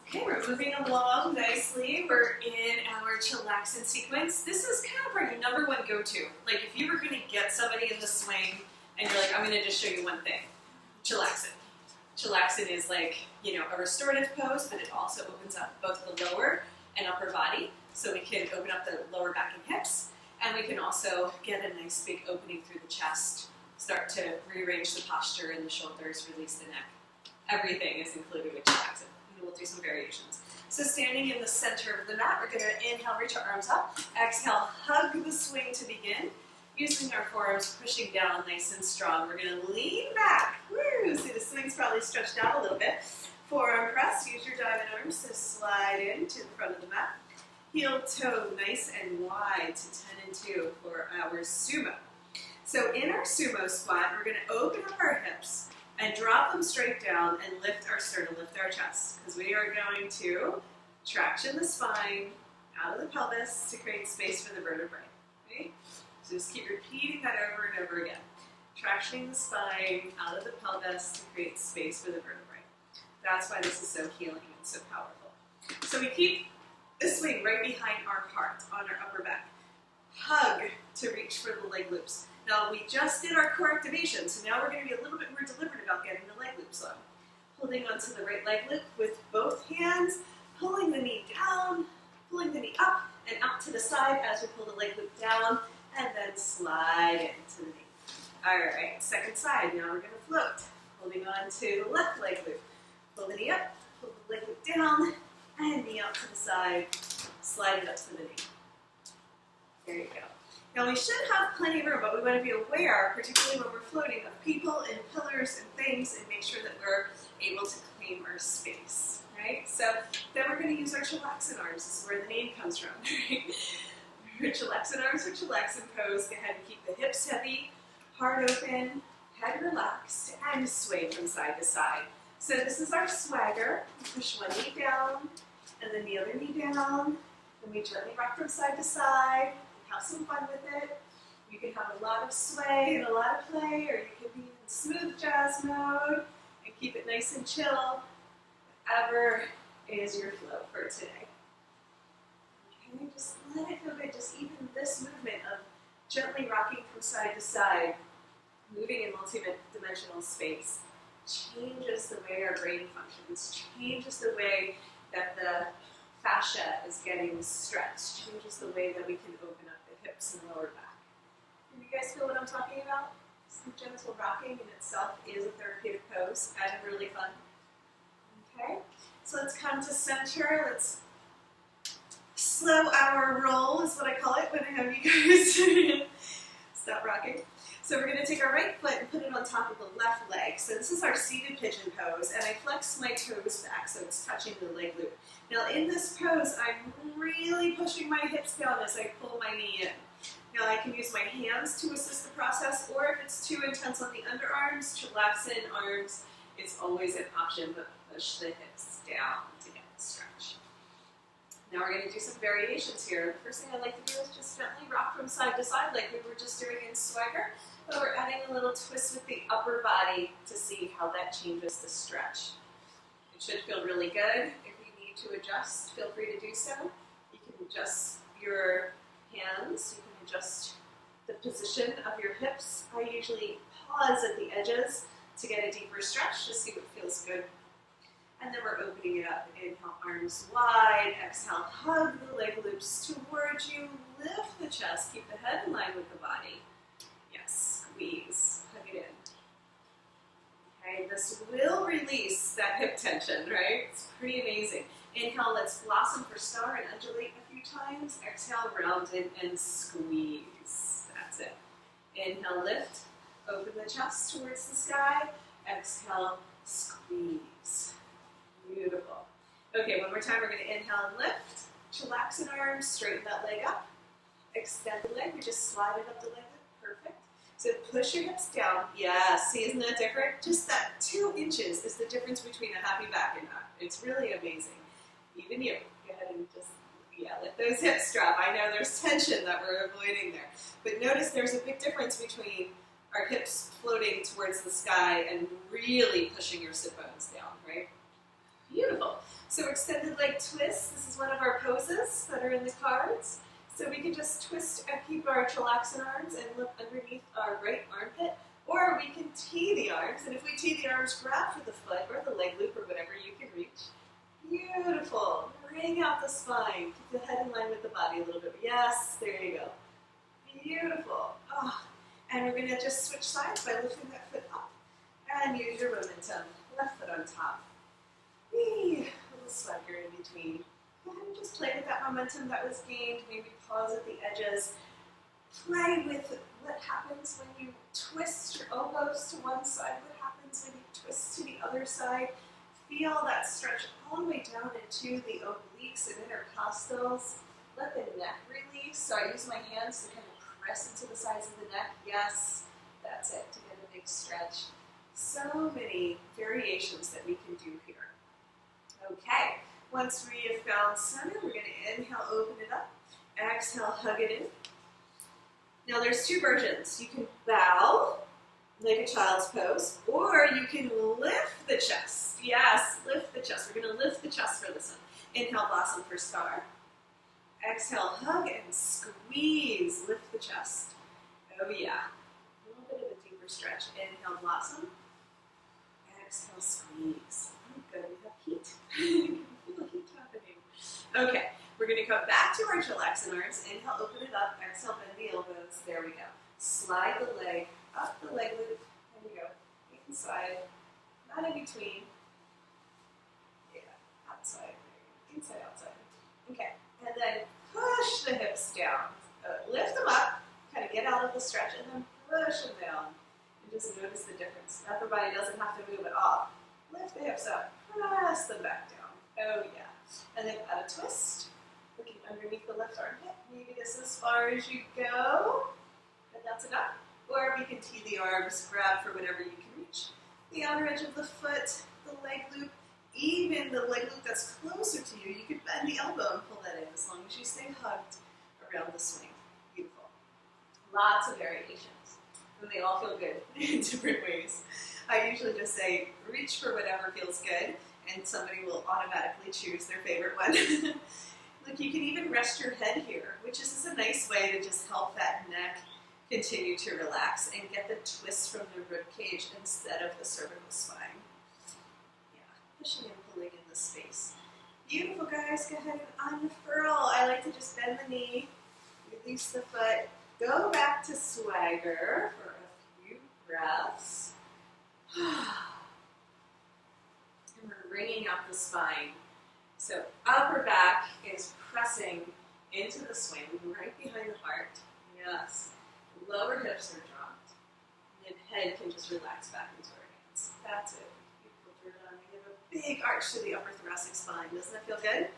Okay, we're moving along nicely. We're in our Chillaxin sequence. This is kind of our number one go-to. Like if you were going to get somebody in the swing and you're like, I'm going to just show you one thing, Chillaxin. Chillaxin is like, you know, a restorative pose, but it also opens up both the lower and upper body. So we can open up the lower back and hips, and we can also get a nice big opening through the chest, start to rearrange the posture in the shoulders, release the neck. Everything is included with Chillaxin. We'll do some variations. So standing in the center of the mat, we're going to inhale, reach our arms up. Exhale, hug the swing to begin. Using our forearms, pushing down nice and strong. We're going to lean back. Woo! See, the swing's probably stretched out a little bit. Forearm press. Use your diamond arms to slide into the front of the mat. Heel toe nice and wide to 10 and 2 for our sumo. So in our sumo squat, we're going to open up our hips and drop them straight down and lift our sternum, lift our chest, because we are going to traction the spine out of the pelvis to create space for the vertebrae. Okay? So just keep repeating that over and over again. Tractioning the spine out of the pelvis to create space for the vertebrae. That's why this is so healing and so powerful. So we keep the swing right behind our heart on our upper back. Hug to reach for the leg loops. Now we just did our core activation, so now we're going to be a little bit more deliberate about getting the leg loops on. Holding onto the right leg loop with both hands, pulling the knee down, pulling the knee up and out to the side as we pull the leg loop down, and then slide into the knee. All right, second side. Now we're going to float. Holding on to the left leg loop. Pull the knee up, pull the leg loop down, and knee out to the side. Slide it up to the knee. There you go. Now we should have plenty of room, but we want to be aware, particularly when we're floating, of people and pillars and things, and make sure that we're able to claim our space, right? So then we're going to use our Chillaxin arms. This is where the name comes from, right? Chillaxin arms or Chillaxin pose. Go ahead and keep the hips heavy, heart open, head relaxed, and sway from side to side. So this is our swagger. We push one knee down, and then the other knee down, and we gently rock from side to side. Have some fun with it. You can have a lot of sway and a lot of play, or you can be in smooth jazz mode and keep it nice and chill. Whatever is your flow for today. Okay, just let it feel good. Just even this movement of gently rocking from side to side, moving in multi-dimensional space, changes the way our brain functions, changes the way that the fascia is getting stretched, changes the way that we can open up the hips and lower back. Do you guys feel what I'm talking about? Some gentle rocking in itself is a therapeutic pose and really fun. Okay, so let's come to center. Let's slow our roll is what I call it when I have you guys stop rocking. So we're going to take our right foot and put it on top of the left leg. So this is our seated pigeon pose, and I flex my toes back so it's touching the leg loop. Now in this pose, I'm really pushing my hips down as I pull my knee in. Now I can use my hands to assist the process, or if it's too intense on the underarms, Chillaxin arms is always an option, but push the hips down to get the stretch. Now we're going to do some variations here. The first thing I like to do is just gently rock from side to side like we were just doing in swagger, but we're adding a little twist with the upper body to see how that changes the stretch. It should feel really good. If you need to adjust, feel free to do so. You can adjust your hands, you can adjust the position of your hips. I usually pause at the edges to get a deeper stretch to see what feels good. And then we're opening it up. Inhale, arms wide. Exhale, hug the leg loops towards you. Lift the chest. Keep the head in line with the body. Yes, squeeze. Hug it in. Okay, this will release that hip tension, right? It's pretty amazing. Inhale, let's blossom for star and undulate a few times. Exhale, round in and squeeze. That's it. Inhale, lift. Open the chest towards the sky. Exhale, squeeze. Beautiful. Okay, one more time. We're going to inhale and lift. Chillaxin arms, straighten that leg up. Extend the leg. We just slide it up the leg. Perfect. So push your hips down. Yeah, see, isn't that different? Just that 2 inches is the difference between a happy back and not. It's really amazing. Even you. Go ahead and just, let those hips drop. I know there's tension that we're avoiding there. But notice there's a big difference between our hips floating towards the sky and really pushing your sit bones down, right? Beautiful. So So extended leg twist, this is one of our poses that are in the cards. So we can just twist and keep our Chillaxin arms and look underneath our right armpit, or we can tee the arms, and if we tee the arms, grab for the foot or the leg loop or whatever you can reach. Beautiful. Bring out the spine. Keep the head in line with the body a little bit. Yes, there you go. Beautiful. Oh. And we're going to just switch sides by lifting that foot up and use your momentum. Left foot on top. Whee. A little swagger in between. Go ahead and just play with that momentum that was gained. Maybe pause at the edges. Play with what happens when you twist your elbows to one side. What happens when you twist to the other side. Feel that stretch all the way down into the obliques and intercostals. Let the neck release. So I use my hands to kind of press into the sides of the neck. Yes, that's it, to get a big stretch. So many variations that we can do here. Okay, once we have found center, we're going to inhale, open it up. Exhale, hug it in. Now there's two versions. You can bow like a child's pose, or you can lift the chest. Yes, lift the chest. We're going to lift the chest for this one. Inhale, blossom for star. Exhale, hug and squeeze. Lift the chest. Oh yeah. A little bit of a deeper stretch. Inhale, blossom. Exhale, squeeze. Oh, good. We have heat. You can feel heat happening. Okay. We're going to come back to our Chillaxin arms. Inhale, open it up. Exhale, bend the elbows. There we go. Slide the leg up the leg loop. There we go. Inside. Not in between. Yeah. Outside. Inside, outside. Okay. And then push the hips down. Lift them up. Kind of get out of the stretch. And then push them down. And just notice the difference. Upper body doesn't have to move at all. Lift the hips up. Press them back down. Oh, yeah. And then add a twist. Looking underneath the left armpit. Maybe this is as far as you go. And that's enough. Or we can tee the arms, grab for whatever you can reach. The outer edge of the foot, the leg loop, even the leg loop that's closer to you, you can bend the elbow and pull that in as long as you stay hugged around the swing. Beautiful. Lots of variations. And they all feel good in different ways. I usually just say, reach for whatever feels good, and somebody will automatically choose their favorite one. Look, you can even rest your head here, which is a nice way to just help that neck continue to relax and get the twist from the rib cage instead of the cervical spine. Yeah, pushing and pulling in the space. Beautiful, guys. Go ahead and unfurl. I like to just bend the knee, release the foot, go back to swagger for a few breaths. And we're wringing out the spine. So upper back is pressing into the swing, right behind the heart. Yes. Lower hips are dropped. And head can just relax back into our hands. That's it. Beautiful, Jordan. We have a big arch to the upper thoracic spine. Doesn't that feel good?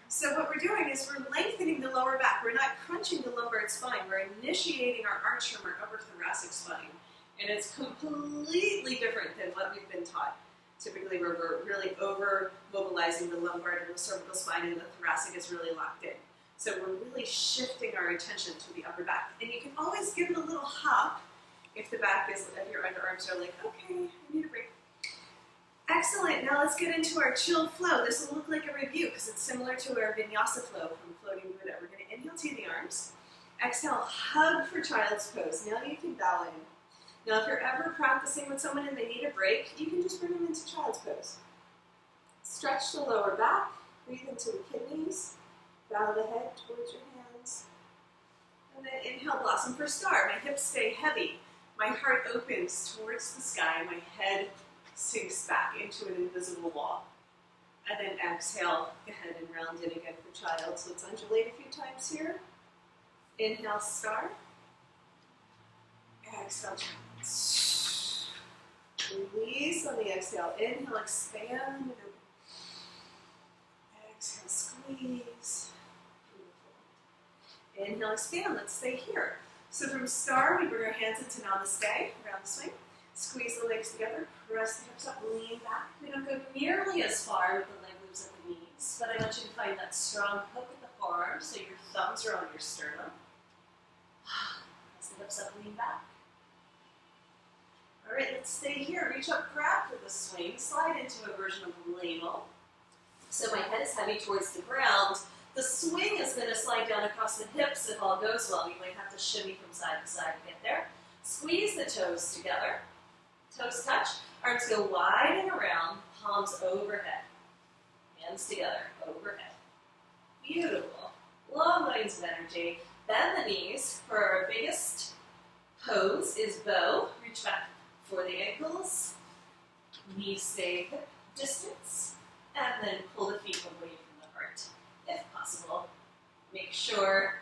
So what we're doing is we're lengthening the lower back. We're not crunching the lumbar spine. We're initiating our arch from our upper thoracic spine. And it's completely different than what we've been taught. Typically, where we're really over-mobilizing the lumbar and the cervical spine, and the thoracic is really locked in. So we're really shifting our attention to the upper back. And you can always give it a little hop if the back is, if your underarms are like, okay, I need a break. Excellent. Now let's get into our chill flow. This will look like a review because it's similar to our vinyasa flow from floating Buddha. We're going to inhale to the arms. Exhale, hug for child's pose. Now you can bow in. Now, if you're ever practicing with someone and they need a break, you can just bring them into child's pose. Stretch the lower back, breathe into the kidneys, bow the head towards your hands, and then inhale, blossom for star. My hips stay heavy, my heart opens towards the sky, my head sinks back into an invisible wall. And then exhale, go ahead and round in again for child. So let's undulate a few times here. Inhale, star. Exhale, child. Release on the exhale. Inhale, expand and open. Exhale, squeeze. Beautiful. Inhale, expand. Let's stay here. So from star, we bring our hands into namaste around the swing. Squeeze the legs together. Press the hips up. Lean back. We don't go nearly as far with the leg moves at the knees, but I want you to find that strong hook at the forearms so your thumbs are on your sternum. Press the hips up. Lean back. All right, let's stay here. Reach up, grab for the swing. Slide into a version of ladle. So my head is heavy towards the ground. The swing is going to slide down across the hips if all goes well. You might have to shimmy from side to side to get there. Squeeze the toes together. Toes touch. Arms go wide and around. Palms overhead. Hands together. Overhead. Beautiful. Long lines of energy. Bend the knees. For our biggest pose is bow. Reach back for the ankles. Knees stay hip distance. And then pull the feet away from the heart, if possible. Make sure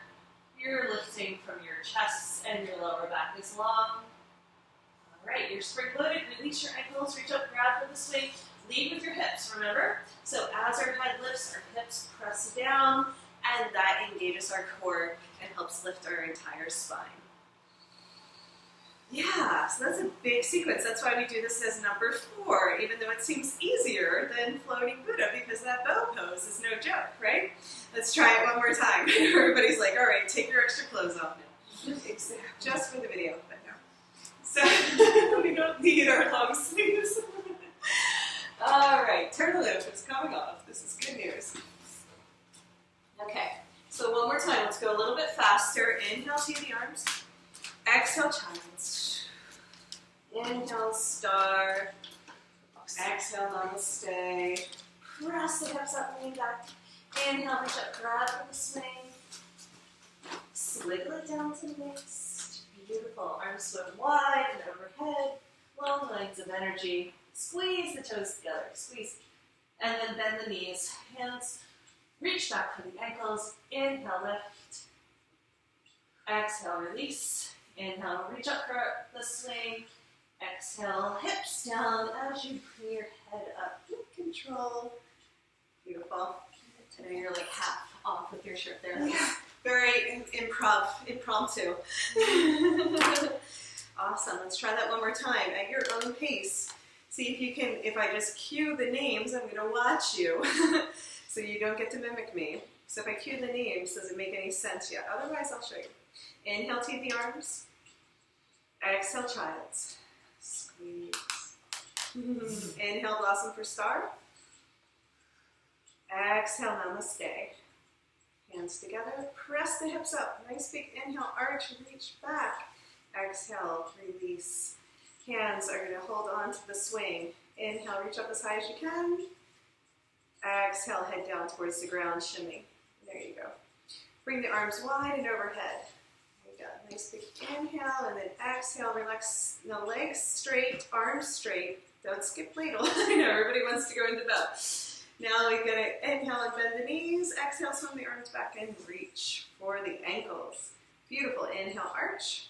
you're lifting from your chest and your lower back is long. All right, you're spring-loaded. Release your ankles. Reach up, grab for the swing. Lead with your hips, remember? So as our head lifts, our hips press down, and that engages our core and helps lift our entire spine. Yeah, so that's a big sequence. That's why we do this as number 4, even though it seems easier than floating Buddha, because that bow pose is no joke, right? Let's try it one more time. Everybody's like, all right, take your extra clothes off now. Just for the video, but no. So we don't need our long sleeves. All right, turn the loop. It's coming off. This is good news. Okay, so one more time. Let's go a little bit faster. Inhale, see the arms. Exhale, child's. Inhale, star. Exhale, namaste. Press the hips up, lean back. Inhale, reach up, grab for the swing. Swiggle it down to the waist. Beautiful. Arms swim wide and overhead. Long lines of energy. Squeeze the toes together. Squeeze. And then bend the knees. Hands reach back for the ankles. Inhale, lift. Exhale, release. Inhale, reach up for the swing. Exhale, hips down as you bring your head up with control. Beautiful. I know you're like half off with your shirt there. Yeah, very impromptu. Awesome. Let's try that one more time at your own pace. See if you can, if I just cue the names, I'm going to watch you so you don't get to mimic me. So if I cue the names, does it make any sense yet? Otherwise, I'll show you. Inhale, take the arms. Exhale, child's. Squeeze. Inhale, blossom for star. Exhale, namaste. Hands together. Press the hips up. Nice big inhale, arch, reach back. Exhale, release. Hands are going to hold on to the swing. Inhale, reach up as high as you can. Exhale, head down towards the ground, shimmy. There you go. Bring the arms wide and overhead. There you go. Nice big inhale, and then exhale, relax the legs straight, arms straight. Don't skip ladle. I know, everybody wants to go into bow. Now we're going to inhale and bend the knees. Exhale, swing the arms back and reach for the ankles. Beautiful. Inhale, arch.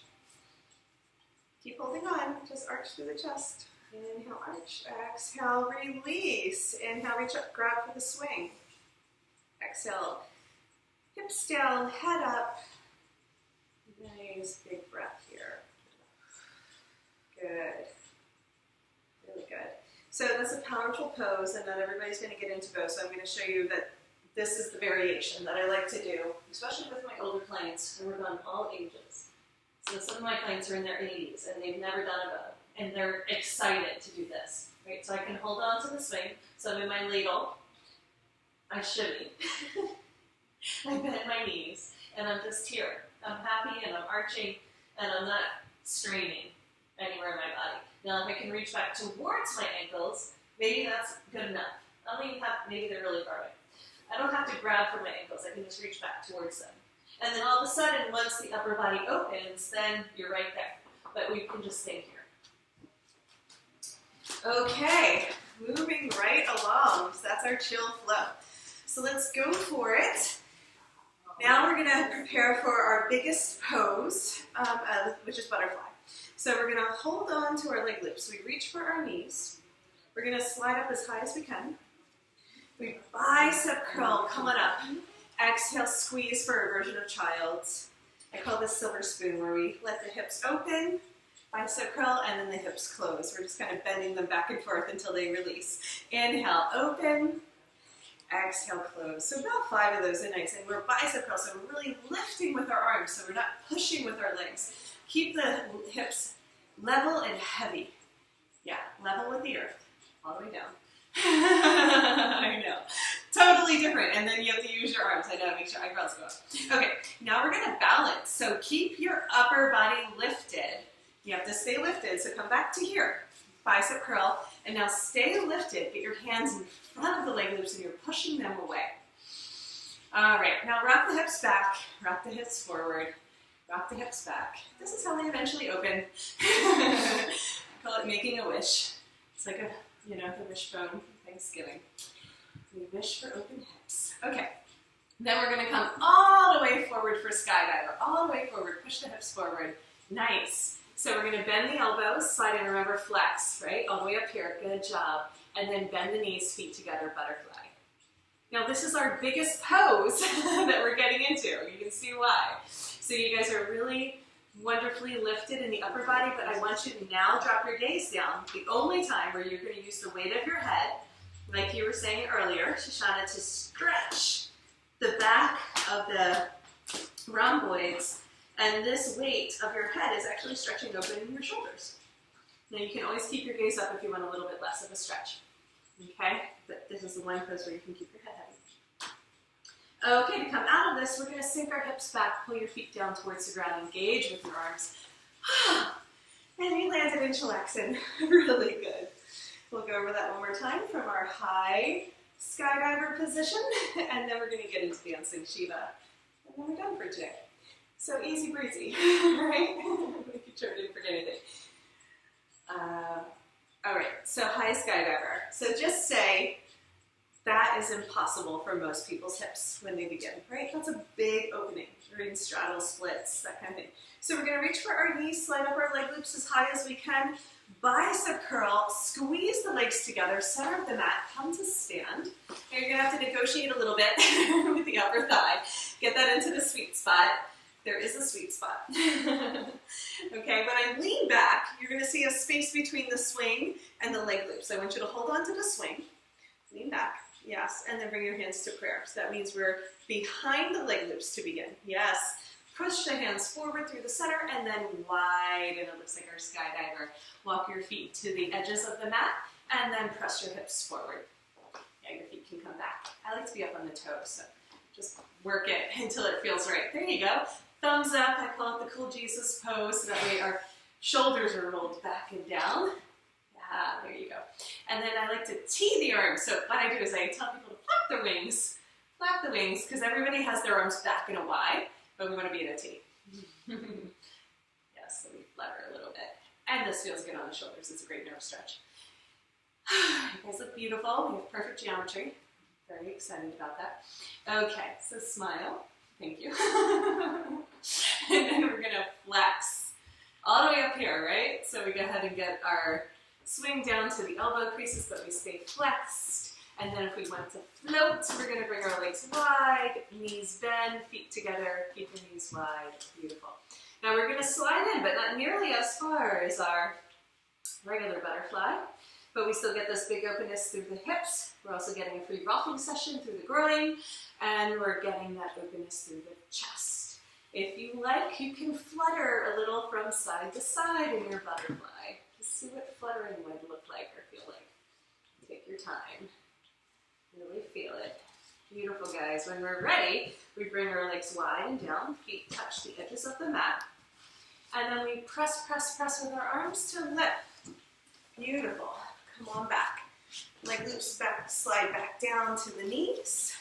Keep holding on. Just arch through the chest. Inhale, arch. Exhale, release. Inhale, reach up, grab for the swing. Exhale, hips down, head up. Nice big breath here. Good. Really good. So that's a powerful pose, and not everybody's going to get into bow, so I'm going to show you that this is the variation that I like to do, especially with my older clients, and we're on all ages. So some of my clients are in their 80s, and they've never done a bow, and they're excited to do this, right? So I can hold on to the swing, so I'm in my ladle, I shimmy, I bend my knees, and I'm just here. I'm happy, and I'm arching, and I'm not straining anywhere in my body. Now, if I can reach back towards my ankles, maybe that's good enough. I don't even have, maybe they're really far away. I don't have to grab for my ankles. I can just reach back towards them. And then all of a sudden, once the upper body opens, then you're right there. But we can just stay here. Okay, moving right along. So that's our chill flow. So let's go for it. Now we're going to prepare for our biggest pose, which is butterfly. So we're going to hold on to our leg loops. We reach for our knees. We're going to slide up as high as we can. We bicep curl, coming up. Exhale, squeeze for a version of child's. I call this silver spoon, where we let the hips open, bicep curl, and then the hips close. We're just kind of bending them back and forth until they release. Inhale, open. Exhale, close. So about 5 of those are nice. And we're bicep curl, so we're really lifting with our arms, so we're not pushing with our legs. Keep the hips level and heavy. Yeah, level with the earth. All the way down. I know. totally different. And then you have to use your arms. I gotta make sure eyebrows go up. Okay, now we're gonna balance. So keep your upper body lifted. You have to stay lifted, so come back to here. Bicep curl, and now stay lifted. Get your hands in front of the leg loops and you're pushing them away. All right, now rock the hips back, rock the hips forward, rock the hips back. This is how they eventually open. I call it making a wish. It's like the wishbone for Thanksgiving. We wish for open hips. Okay, then we're gonna come all the way forward for skydiver. All the way forward, push the hips forward. Nice. So we're gonna bend the elbows, slide in, remember flex, right? All the way up here, good job. And then bend the knees, feet together, butterfly. Now this is our biggest pose that we're getting into. You can see why. So you guys are really wonderfully lifted in the upper body, but I want you to now drop your gaze down. The only time where you're gonna use the weight of your head, like you were saying earlier, Shoshana, to stretch the back of the rhomboids. And this weight of your head is actually stretching open your shoulders. Now you can always keep your gaze up if you want a little bit less of a stretch. Okay? But this is the one pose where you can keep your head heavy. Okay, to come out of this, we're going to sink our hips back, pull your feet down towards the ground, engage with your arms. And you landed in Chillaxin. Really good. We'll go over that one more time from our high skydiver position, and then we're going to get into dancing Shiva. And then we're done for today. So easy breezy, right? Making sure I didn't forget anything. All right, so high skydiver. So just say that is impossible for most people's hips when they begin, right? That's a big opening. You're in straddle splits, that kind of thing. So we're gonna reach for our knees, slide up our leg loops as high as we can, bicep curl, squeeze the legs together, center of the mat, come to stand. Now you're gonna have to negotiate a little bit with the upper thigh. Get that into the sweet spot. There is a sweet spot. Okay, when I lean back, you're going to see a space between the swing and the leg loops. I want you to hold on to the swing, lean back, yes, and then bring your hands to prayer. So that means we're behind the leg loops to begin. Yes, push the hands forward through the center and then widen. It looks like our skydiver. Walk your feet to the edges of the mat and then press your hips forward. Yeah, your feet can come back. I like to be up on the toes, so just work it until it feels right. There you go. Thumbs up, I call it the cool Jesus pose, so that way our shoulders are rolled back and down. Yeah, there you go. And then I like to tee the arms. So what I do is I tell people to flap the wings, because everybody has their arms back in a Y, but we want to be in a T. Yes, so we flutter a little bit. And this feels good on the shoulders. It's a great nerve stretch. You guys look beautiful. We have perfect geometry. Very excited about that. Okay, so smile. Thank you. And then we're going to flex all the way up here, right? So we go ahead and get our swing down to the elbow creases, but we stay flexed. And then if we want to float, we're going to bring our legs wide, knees bend, feet together, keep your knees wide. Beautiful. Now we're going to slide in, but not nearly as far as our regular butterfly. But we still get this big openness through the hips. We're also getting a free rocking session through the groin, and we're getting that openness through the chest. If you like, you can flutter a little from side to side in your butterfly. Just see what fluttering would look like or feel like. Take your time. Really feel it. Beautiful, guys. When we're ready, we bring our legs wide and down, feet touch the edges of the mat, and then we press, press, press with our arms to lift. Beautiful. Come on back. Leg loops back, slide back down to the knees.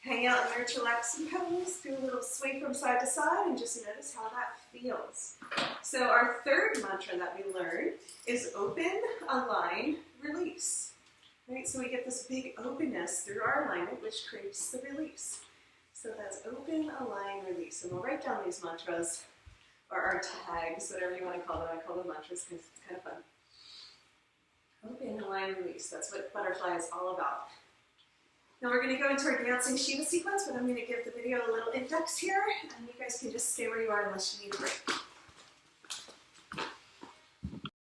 Hang out in your Chillaxin pose. Do a little swing from side to side and just notice how that feels. So our third mantra that we learned is open, align, release. Right? So we get this big openness through our alignment, which creates the release. So that's open, align, release. And we'll write down these mantras, or our tags, whatever you want to call them. I call them mantras because it's kind of fun. Open, align, release. That's what butterfly is all about. Now we're going to go into our dancing Shiva sequence, but I'm going to give the video a little index here, and you guys can just stay where you are unless you need a break.